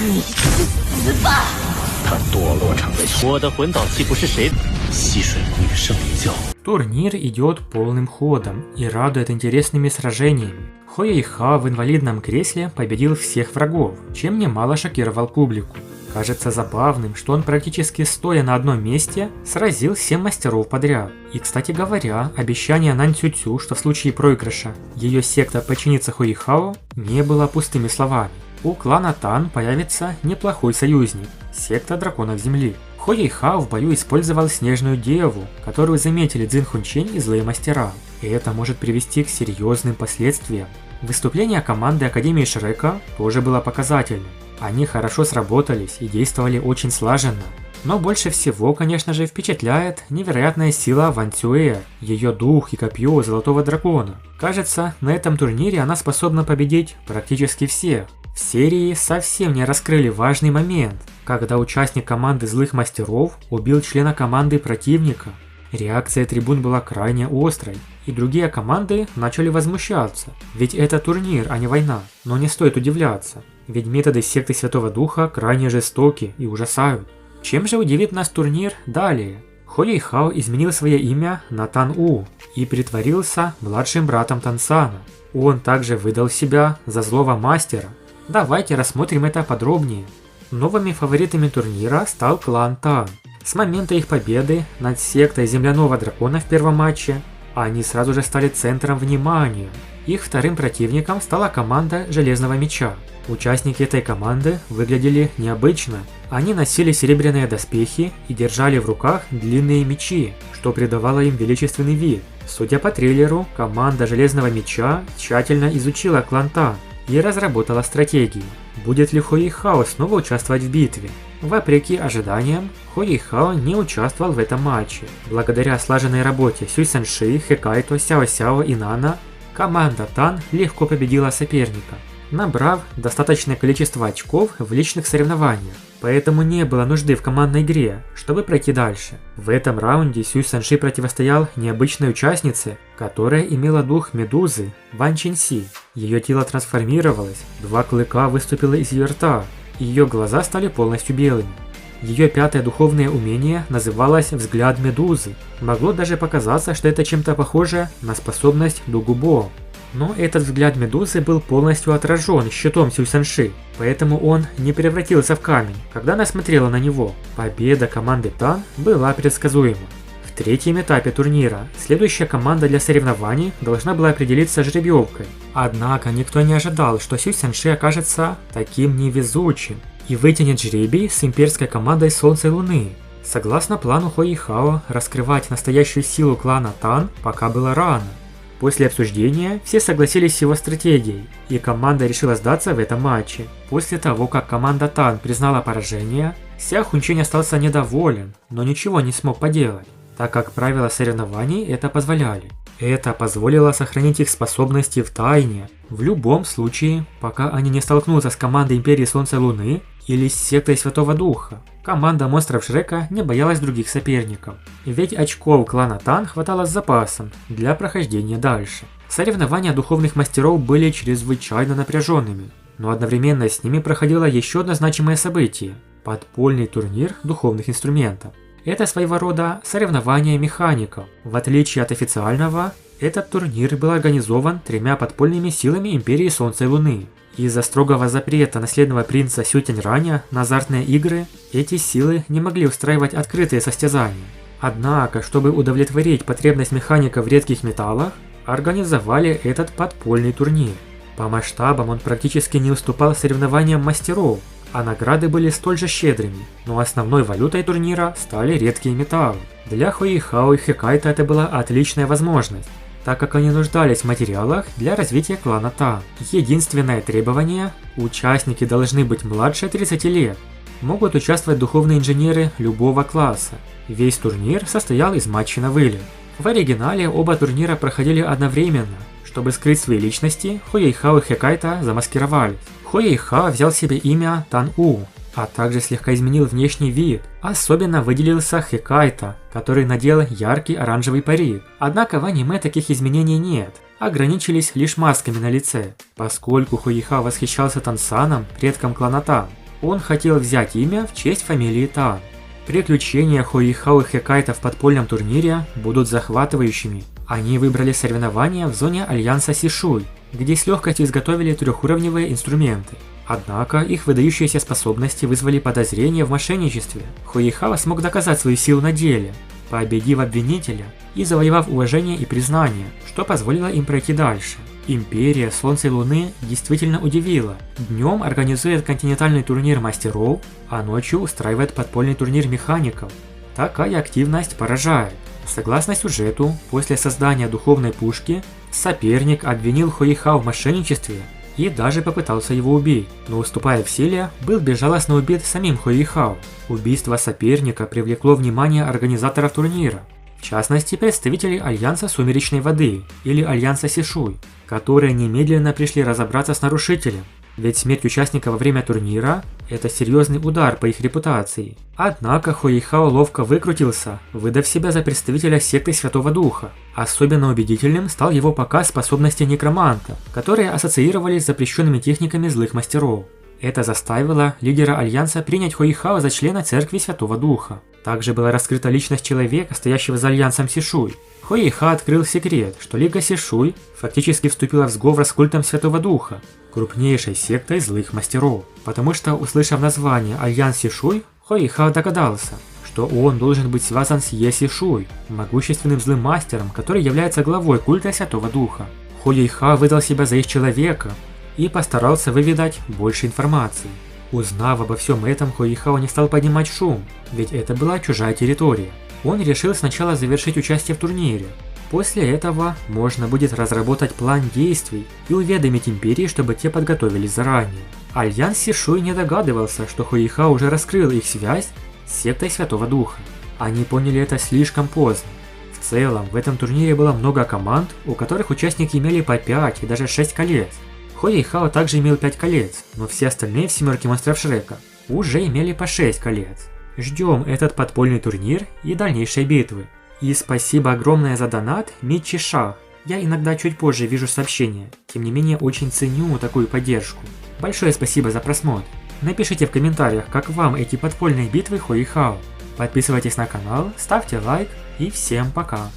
你去死吧！他堕落成为我的魂导器不是谁的。溪水龙与圣灵教。 Турнир идет полным ходом и радует интересными сражениями. Хуэйхао в инвалидном кресле победил всех врагов, чем немало шокировал публику. Кажется забавным, что он практически стоя на одном месте сразил 7 мастеров подряд. И, кстати говоря, обещание Нань Цю-Цю, что в случае проигрыша ее секта подчинится Хуэйхао, не было пустыми словами. У клана Тан появится неплохой союзник – секта драконов земли. Хуэйхао в бою использовал снежную деву, которую заметили Цзин Хунчень и злые мастера. И это может привести к серьезным последствиям. Выступление команды Академии Шрека тоже было показательным. Они хорошо сработались и действовали очень слаженно. Но больше всего, конечно же, впечатляет невероятная сила Ван Цюэ, ее дух и копье Золотого Дракона. Кажется, на этом турнире она способна победить практически всех. В серии совсем не раскрыли важный момент, когда участник команды Злых Мастеров убил члена команды противника. Реакция трибун была крайне острой, и другие команды начали возмущаться, ведь это турнир, а не война. Но не стоит удивляться, ведь методы секты Святого Духа крайне жестоки и ужасают. Чем же удивит нас турнир далее? Хуэйхао изменил свое имя на Тан У и притворился младшим братом Тансана. Он также выдал себя за злого мастера. Давайте рассмотрим это подробнее. Новыми фаворитами турнира стал клан Тан. С момента их победы над сектой Земляного Дракона в первом матче, они сразу же стали центром внимания. Их вторым противником стала команда Железного Меча. Участники этой команды выглядели необычно. Они носили серебряные доспехи и держали в руках длинные мечи, что придавало им величественный вид. Судя по трейлеру, команда Железного Меча тщательно изучила клан Тан и разработала стратегию. Будет ли Хуэйхао снова участвовать в битве? Вопреки ожиданиям, Хуэйхао не участвовал в этом матче. Благодаря слаженной работе Сюй Санши, Хэкайто, Сяо Сяо и Нана, команда Тан легко победила соперника, набрав достаточное количество очков в личных соревнованиях. Поэтому не было нужды в командной игре, чтобы пройти дальше. В этом раунде Сюй Санши противостоял необычной участнице, которая имела дух медузы Ван Чинси. Ее тело трансформировалось, 2 клыка выступило из ее рта, и ее глаза стали полностью белыми. Ее пятое духовное умение называлось «Взгляд медузы». Могло даже показаться, что это чем-то похоже на способность Дугубо. Но этот взгляд медузы был полностью отражен щитом Сюй Санши, поэтому он не превратился в камень, когда она смотрела на него. Победа команды Тан была предсказуема. В третьем этапе турнира следующая команда для соревнований должна была определиться жеребьевкой. Однако никто не ожидал, что Сюй Санши окажется таким невезучим и вытянет жребий с имперской командой Солнца и Луны. Согласно плану Хуэйхао, раскрывать настоящую силу клана Тан пока было рано. После обсуждения все согласились с его стратегией, и команда решила сдаться в этом матче. После того, как команда Тан признала поражение, Ся Хунчень остался недоволен, но ничего не смог поделать, так как правила соревнований это позволяли. Это позволило сохранить их способности в тайне, в любом случае, пока они не столкнутся с командой Империи Солнца и Луны или с сектой Святого Духа. Команда монстров Шрека не боялась других соперников, ведь очков клана Тан хватало с запасом для прохождения дальше. Соревнования духовных мастеров были чрезвычайно напряженными, но одновременно с ними проходило еще одно значимое событие – подпольный турнир духовных инструментов. Это своего рода соревнование механиков. В отличие от официального, этот турнир был организован 3 подпольными силами Империи Солнца и Луны. Из-за строгого запрета наследного принца Сю Тяньраня на азартные игры, эти силы не могли устраивать открытые состязания. Однако, чтобы удовлетворить потребность механиков в редких металлах, организовали этот подпольный турнир. По масштабам он практически не уступал соревнованиям мастеров, а награды были столь же щедрыми, но основной валютой турнира стали редкие металлы. Для Хуэйхао и Хэкайто это была отличная возможность, так как они нуждались в материалах для развития клана Тан. Единственное требование – участники должны быть младше 30 лет. Могут участвовать духовные инженеры любого класса. Весь турнир состоял из матчей на вылет. В оригинале оба турнира проходили одновременно. Чтобы скрыть свои личности, Хуэйхао и Хэкайто замаскировались. Хуэйхао взял себе имя Тан У, а также слегка изменил внешний вид. Особенно выделился Хэкайто, который надел яркий оранжевый парик. Однако в аниме таких изменений нет, ограничились лишь масками на лице, поскольку Хуэйхао восхищался Тансаном, предком клана Тан. Он хотел взять имя в честь фамилии Тан. Приключения Хуэйхао и Хэкайто в подпольном турнире будут захватывающими. Они выбрали соревнования в зоне Альянса Сишуй, где с легкостью изготовили трехуровневые инструменты. Однако их выдающиеся способности вызвали подозрения в мошенничестве. Хуэйхао смог доказать свою силу на деле, победив обвинителя и завоевав уважение и признание, что позволило им пройти дальше. Империя Солнца и Луны действительно удивила. Днем организует континентальный турнир мастеров, а ночью устраивает подпольный турнир механиков. Такая активность поражает. Согласно сюжету, после создания духовной пушки, соперник обвинил Хуэйхао в мошенничестве и даже попытался его убить, но уступая в силе, был безжалостно убит самим Хуэйхао. Убийство соперника привлекло внимание организаторов турнира, в частности представителей Альянса Сумеречной Воды или Альянса Сишуй, которые немедленно пришли разобраться с нарушителем, ведь смерть участника во время турнира – это серьезный удар по их репутации. Однако Хуэйхао ловко выкрутился, выдав себя за представителя секты Святого Духа. Особенно убедительным стал его показ способностей некроманта, которые ассоциировались с запрещенными техниками злых мастеров. Это заставило лидера Альянса принять Хуэйхао за члена Церкви Святого Духа. Также была раскрыта личность человека, стоящего за Альянсом Сишуй. Хуэйхао открыл секрет, что Лига Сишуй фактически вступила в сговор с культом Святого Духа, крупнейшей сектой злых мастеров. Потому что, услышав название Альянс Сишуй, Хуэйхао догадался, что он должен быть связан с Е Сишуй, могущественным злым мастером, который является главой культа Святого Духа. Хуэйхао выдал себя за их человека и постарался выведать больше информации. Узнав обо всем этом, Хуэйхао не стал поднимать шум, ведь это была чужая территория. Он решил сначала завершить участие в турнире. После этого можно будет разработать план действий и уведомить империи, чтобы те подготовились заранее. Альянс Сишуй не догадывался, что Хуэйхао уже раскрыл их связь с сектой Святого Духа. Они поняли это слишком поздно. В целом, в этом турнире было много команд, у которых участники имели по 5 и даже 6 колец. Хуэйхао также имел 5 колец, но все остальные в семерке монстров Шрека уже имели по 6 колец. Ждем этот подпольный турнир и дальнейшие битвы. И спасибо огромное за донат Митчи Шах. Я иногда чуть позже вижу сообщения, тем не менее очень ценю такую поддержку. Большое спасибо за просмотр. Напишите в комментариях, как вам эти подпольные битвы Хуэйхао. Подписывайтесь на канал, ставьте лайк и всем пока.